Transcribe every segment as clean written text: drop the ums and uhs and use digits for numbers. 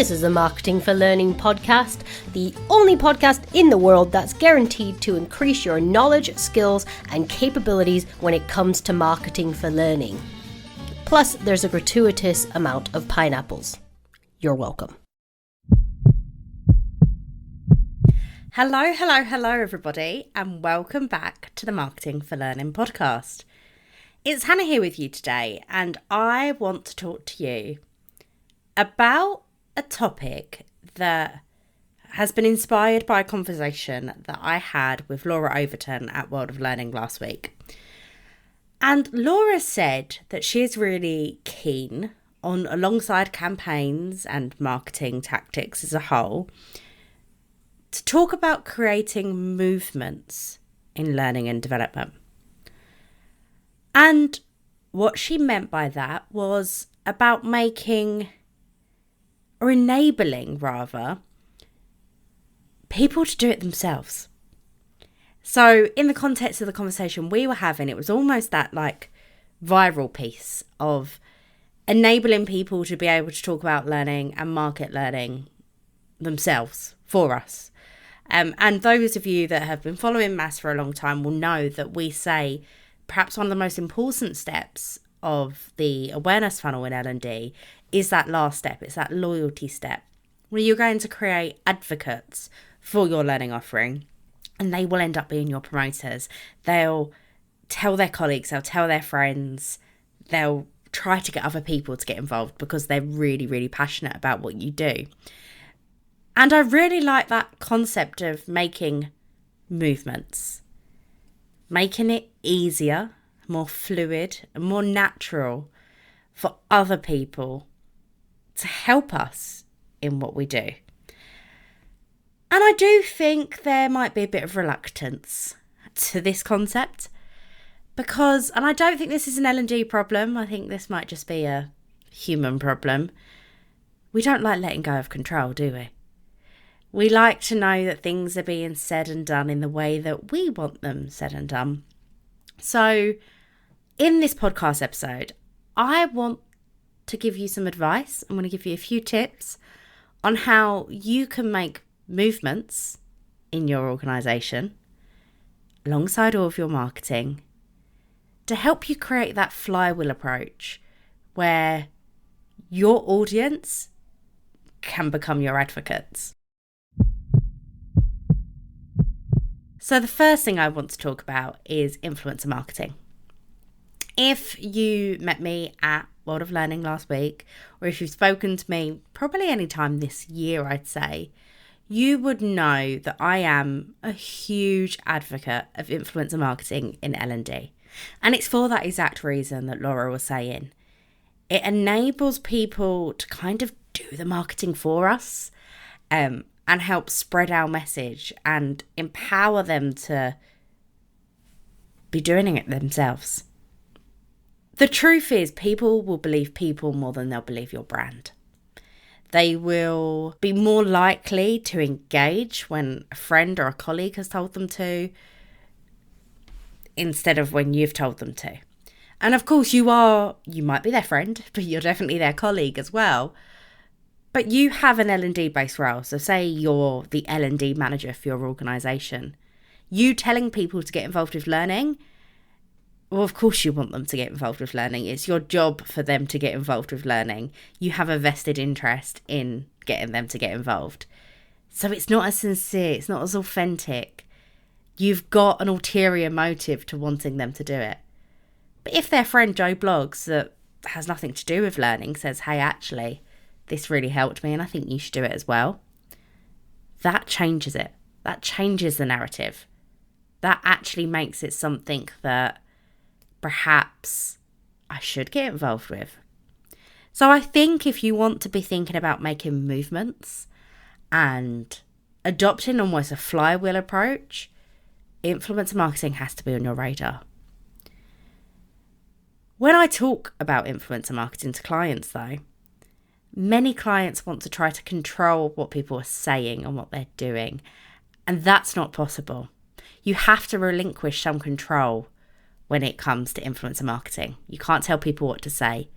This is a Marketing for Learning podcast, the only podcast in the world that's guaranteed to increase your knowledge, skills, and capabilities when it comes to marketing for learning. Plus, there's a gratuitous amount of pineapples. You're welcome. Hello, everybody, and welcome back to the Marketing for Learning podcast. It's Hannah here with you today, and I want to talk to you about a topic that has been inspired by a conversation that I had with Laura Overton at World of Learning last week. And Laura said that she is really keen on, alongside campaigns and marketing tactics as a whole, to talk about creating movements in learning and development. And what she meant by that was about making, or enabling rather, people to do it themselves. So in the context of the conversation we were having, it was almost that like viral piece of enabling people to be able to talk about learning and market learning themselves for us. And those of you that have been following MAS for a long time will know that we say perhaps one of the most important steps of the awareness funnel in L&D is that last step. It's that loyalty step where you're going to create advocates for your learning offering, and they will end up being your promoters. They'll tell their colleagues, they'll tell their friends, they'll try to get other people to get involved because they're really, really passionate about what you do. And I really like that concept of making movements, making it easier, more fluid, and more natural for other people to help us in what we do. And I do think there might be a bit of reluctance to this concept because, and I don't think this is an L&D problem, I think this might just be a human problem. We don't like letting go of control, do we? We like to know that things are being said and done in the way that we want them said and done. So in this podcast episode, I want to give you some advice. I'm going to give you a few tips on how you can make movements in your organisation alongside all of your marketing to help you create that flywheel approach where your audience can become your advocates. So the first thing I want to talk about is influencer marketing. If you met me at World of Learning last week, or if you've spoken to me probably any time this year, I'd say, you would know that I am a huge advocate of influencer marketing in L&D. And it's for that exact reason that Laura was saying. It enables people to kind of do the marketing for us, and help spread our message and empower them to be doing it themselves. The truth is, people will believe people more than they'll believe your brand. They will be more likely to engage when a friend or a colleague has told them to, instead of when you've told them to. And of course, you might be their friend, but you're definitely their colleague as well. But you have an L&D based role. So say you're the L&D manager for your organisation. You telling people to get involved with learning, well, of course you want them to get involved with learning. It's your job for them to get involved with learning. You have a vested interest in getting them to get involved. So it's not as sincere, it's not as authentic. You've got an ulterior motive to wanting them to do it. But if their friend Joe Blogs that has nothing to do with learning says, hey, actually, this really helped me and I think you should do it as well, that changes it. That changes the narrative. That actually makes it something that perhaps I should get involved with. So I think if you want to be thinking about making movements and adopting almost a flywheel approach, influencer marketing has to be on your radar. When I talk about influencer marketing to clients though, many clients want to try to control what people are saying and what they're doing, and that's not possible. You have to relinquish some control when it comes to influencer marketing. You can't tell people what to say.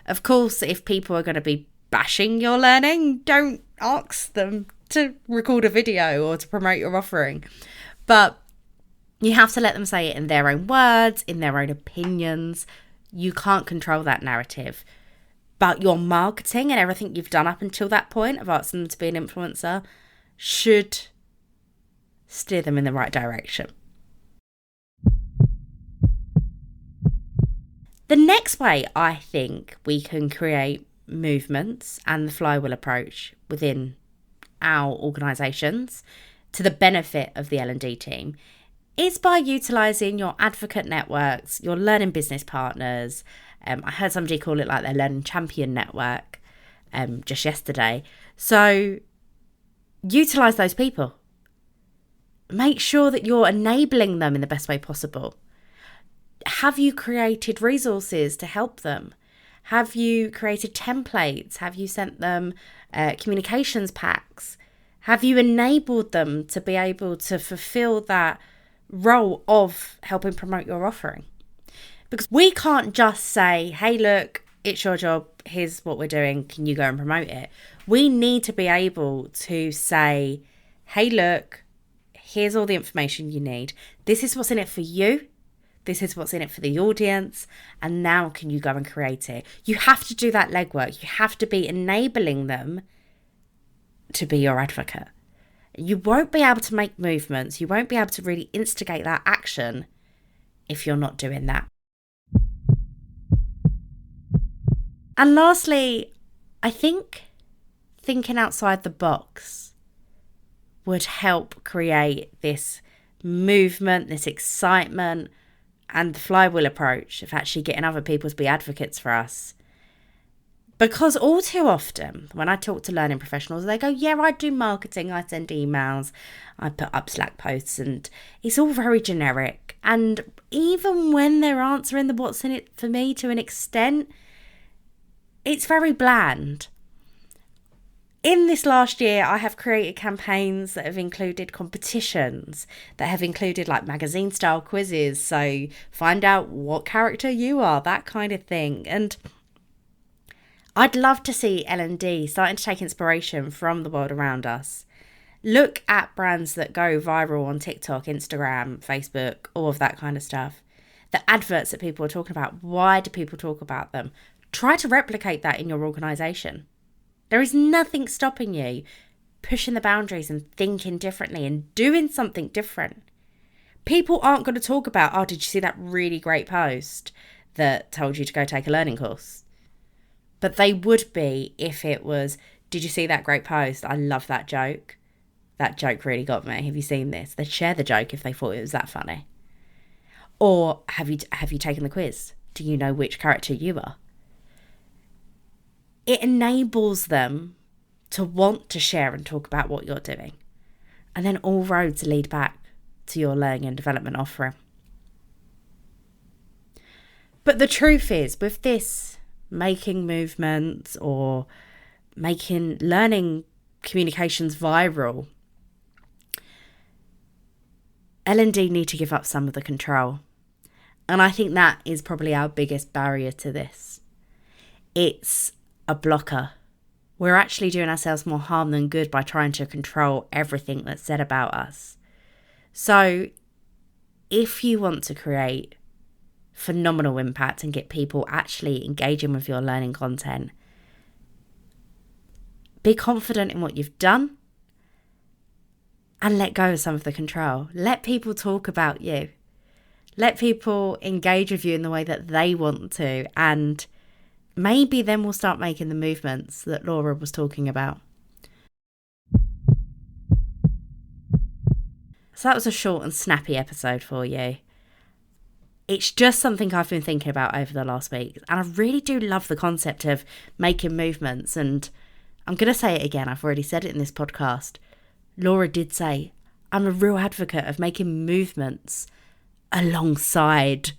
Of course, if people are going to be bashing your learning, don't ask them to record a video or to promote your offering. But you have to let them say it in their own words, in their own opinions. You can't control that narrative. But your marketing and everything you've done up until that point of asking them to be an influencer should steer them in the right direction. The next way I think we can create movements and the flywheel approach within our organisations to the benefit of the L&D team is by utilising your advocate networks, your learning business partners. I heard somebody call it like their learning champion network just yesterday. So utilise those people. Make sure that you're enabling them in the best way possible. Have you created resources to help them? Have you created templates? Have you sent them communications packs? Have you enabled them to be able to fulfill that role of helping promote your offering? Because we can't just say, hey, look, it's your job. Here's what we're doing. Can you go and promote it? We need to be able to say, hey, look, here's all the information you need. This is what's in it for you. This is what's in it for the audience. And now can you go and create it? You have to do that legwork. You have to be enabling them to be your advocate. You won't be able to make movements. You won't be able to really instigate that action if you're not doing that. And lastly, I think thinking outside the box would help create this movement, this excitement, and the flywheel approach of actually getting other people to be advocates for us. Because all too often, when I talk to learning professionals, they go, yeah, I do marketing, I send emails, I put up Slack posts, and it's all very generic. And even when they're answering the what's in it for me to an extent, it's very bland. In this last year, I have created campaigns that have included competitions, that have included like magazine style quizzes. So find out what character you are, that kind of thing. And I'd love to see L&D starting to take inspiration from the world around us. Look at brands that go viral on TikTok, Instagram, Facebook, all of that kind of stuff. The adverts that people are talking about, why do people talk about them? Try to replicate that in your organisation. There is nothing stopping you pushing the boundaries and thinking differently and doing something different. People aren't going to talk about, oh, did you see that really great post that told you to go take a learning course? But they would be if it was, did you see that great post? I love that joke. That joke really got me. Have you seen this? They'd share the joke if they thought it was that funny. Or have you taken the quiz? Do you know which character you are? It enables them to want to share and talk about what you're doing. And then all roads lead back to your learning and development offering. But the truth is, with this making movements or making learning communications viral, L&D need to give up some of the control. And I think that is probably our biggest barrier to this. It's a blocker. We're actually doing ourselves more harm than good by trying to control everything that's said about us. So if you want to create phenomenal impact and get people actually engaging with your learning content, be confident in what you've done and let go of some of the control. Let people talk about you. Let people engage with you in the way that they want to, and maybe then we'll start making the movements that Laura was talking about. So that was a short and snappy episode for you. It's just something I've been thinking about over the last week. And I really do love the concept of making movements. And I'm going to say it again. I've already said it in this podcast. Laura did say, I'm a real advocate of making movements alongside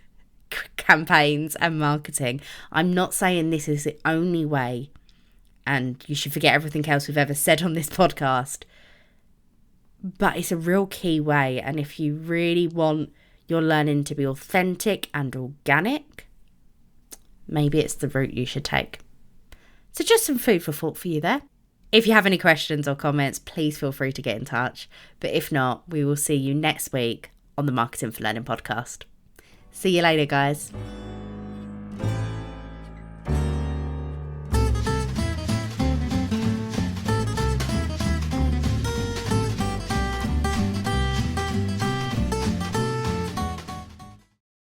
campaigns and marketing. I'm not saying this is the only way and you should forget everything else we've ever said on this podcast, but it's a real key way. And if you really want your learning to be authentic and organic, maybe it's the route you should take. So just some food for thought for you there. If you have any questions or comments, please feel free to get in touch. But if not, we will see you next week on the Marketing for Learning podcast. See you later, guys.